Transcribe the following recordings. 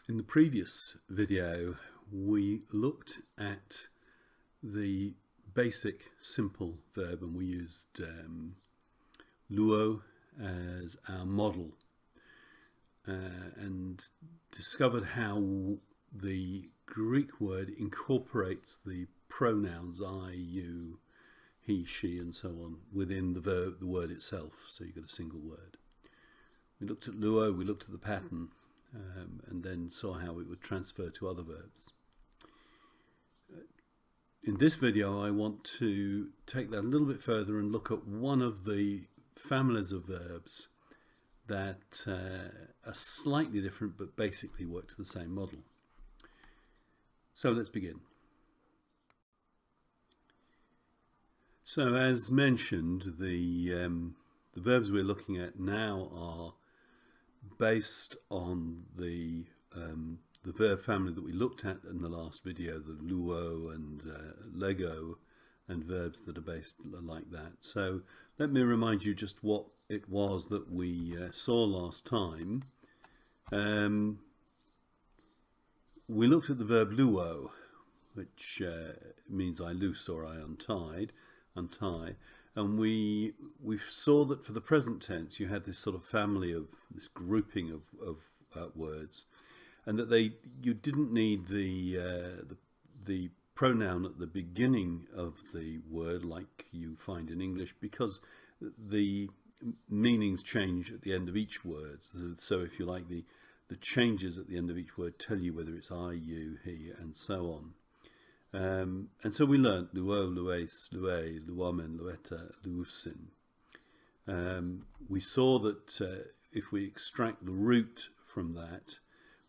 In the previous video, we looked at the basic simple verb and we used luo as our model and discovered how the Greek word incorporates the pronouns I, you, he, she and so on within the word itself, so you've got a single word. We looked at luo, we looked at the pattern, and then saw how it would transfer to other verbs. In this video I want to take that a little bit further and look at one of the families of verbs that are slightly different but basically work to the same model. So let's begin. So as mentioned, the verbs we're looking at now are based on the verb family that we looked at in the last video, the luo and lego, and verbs that are based like that. So let me remind you just what it was that we saw last time. We looked at the verb luo, which means I loose or I untie, and we saw that for the present tense you had this sort of family of this grouping of words, and that you didn't need the pronoun at the beginning of the word like you find in English, because the meanings change at the end of each word. So if you like, the changes at the end of each word tell you whether it's I, you, he, and so on. And so we learnt luo, lues, lue, luomen, lueta, luusin. We saw that if we extract the root from that,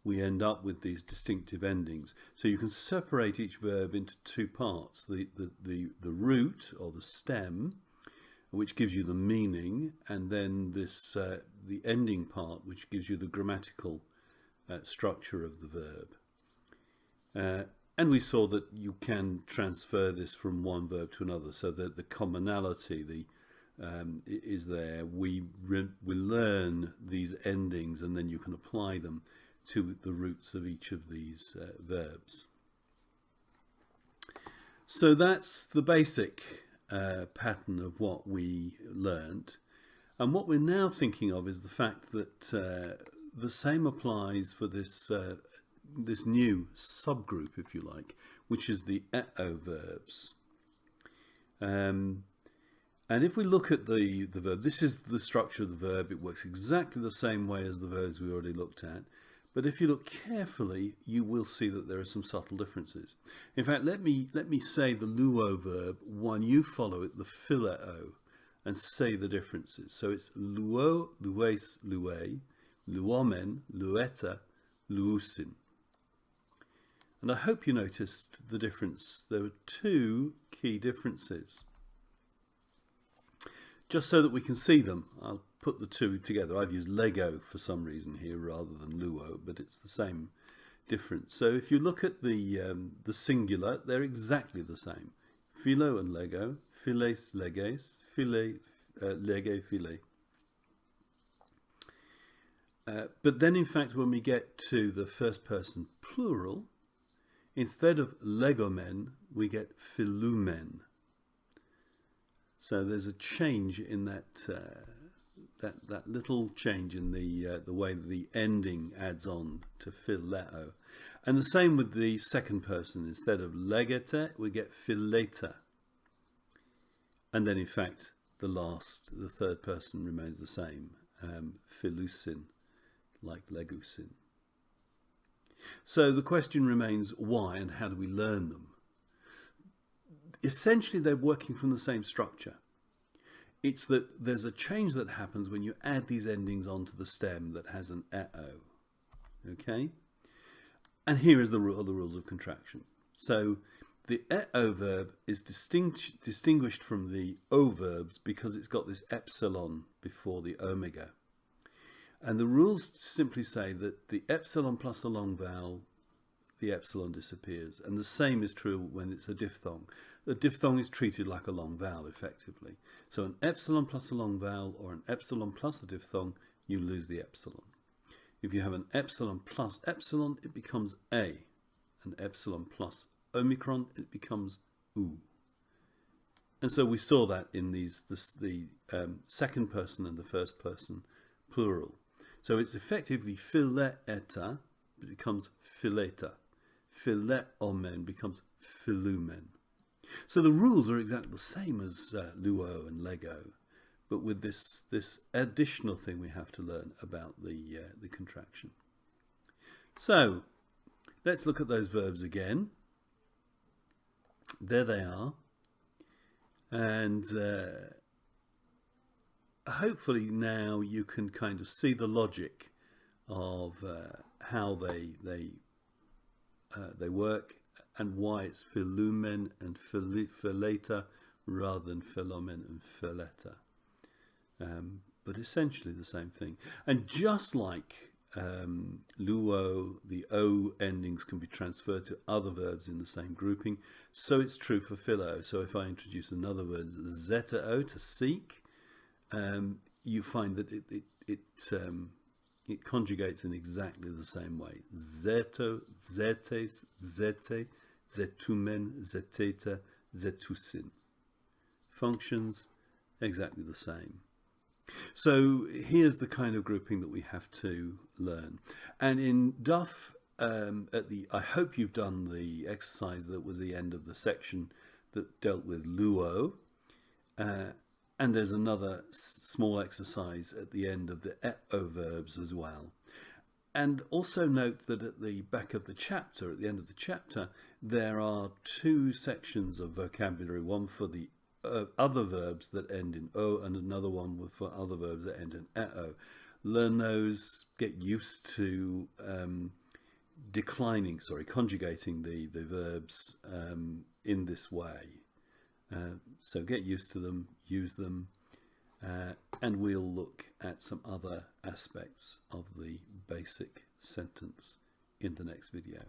we end up with these distinctive endings. So you can separate each verb into two parts: the root or the stem, which gives you the meaning, and then this the ending part, which gives you the grammatical structure of the verb. And we saw that you can transfer this from one verb to another, so that the commonality is there. We learn these endings, and then you can apply them to the roots of each of these verbs. So that's the basic pattern of what we learnt. And what we're now thinking of is the fact that the same applies for this new subgroup, if you like, which is the EO verbs. And if we look at the verb, this is the structure of the verb. It works exactly the same way as the verbs we already looked at. But if you look carefully, you will see that there are some subtle differences. In fact, let me say the luo verb while you follow it, the phileo, and say the differences. So it's luo, lues, lue, luomen, lueta, luusin. And I hope you noticed the difference. There were two key differences. Just so that we can see them, I'll put the two together. I've used lego for some reason here rather than luo, but it's the same difference. So if you look at the singular, they're exactly the same. Philo and lego, philes, leges, phile, lege, phile. But then in fact when we get to the first person plural, instead of legomen, we get philumen. So there's a change in that little change in the way that the ending adds on to phileo. And the same with the second person. Instead of legete, we get phileta. And then in fact the third person remains the same, philusin, like legusin. So the question remains, why and how do we learn them? Essentially, they're working from the same structure. It's that there's a change that happens when you add these endings onto the stem that has an EO. Okay? And here is the rules of contraction. So the EO verb is distinguished from the O verbs because it's got this epsilon before the omega. And the rules simply say that the epsilon plus a long vowel, the epsilon disappears. And the same is true when it's a diphthong. A diphthong is treated like a long vowel, effectively. So an epsilon plus a long vowel or an epsilon plus a diphthong, you lose the epsilon. If you have an epsilon plus epsilon, it becomes A. An epsilon plus omicron, it becomes U. And so we saw that in the second person and the first person plural. So it's effectively phileeta, but it becomes phileta. Phileomen becomes philumen. So the rules are exactly the same as luo and lego, but with this additional thing we have to learn about the contraction. So let's look at those verbs again. There they are. And hopefully now you can kind of see the logic of how they work and why it's philumen and phileta rather than philomen and phileta. But essentially the same thing. And just like luo, the O endings can be transferred to other verbs in the same grouping, so it's true for philo. So if I introduce another word, zetao, to seek, you find that it conjugates in exactly the same way. Zeto, zetes, zete, zetumen, zeteta, zetusin. Functions exactly the same. So here's the kind of grouping that we have to learn. And in Duff, I hope you've done the exercise that was the end of the section that dealt with luo. And there's another small exercise at the end of the eo verbs as well. And also note that at the back of the chapter, at the end of the chapter, there are two sections of vocabulary, one for the other verbs that end in o and another one for other verbs that end in eo. Learn those, get used to conjugating the verbs in this way. So get used to them, use them, and we'll look at some other aspects of the basic sentence in the next video.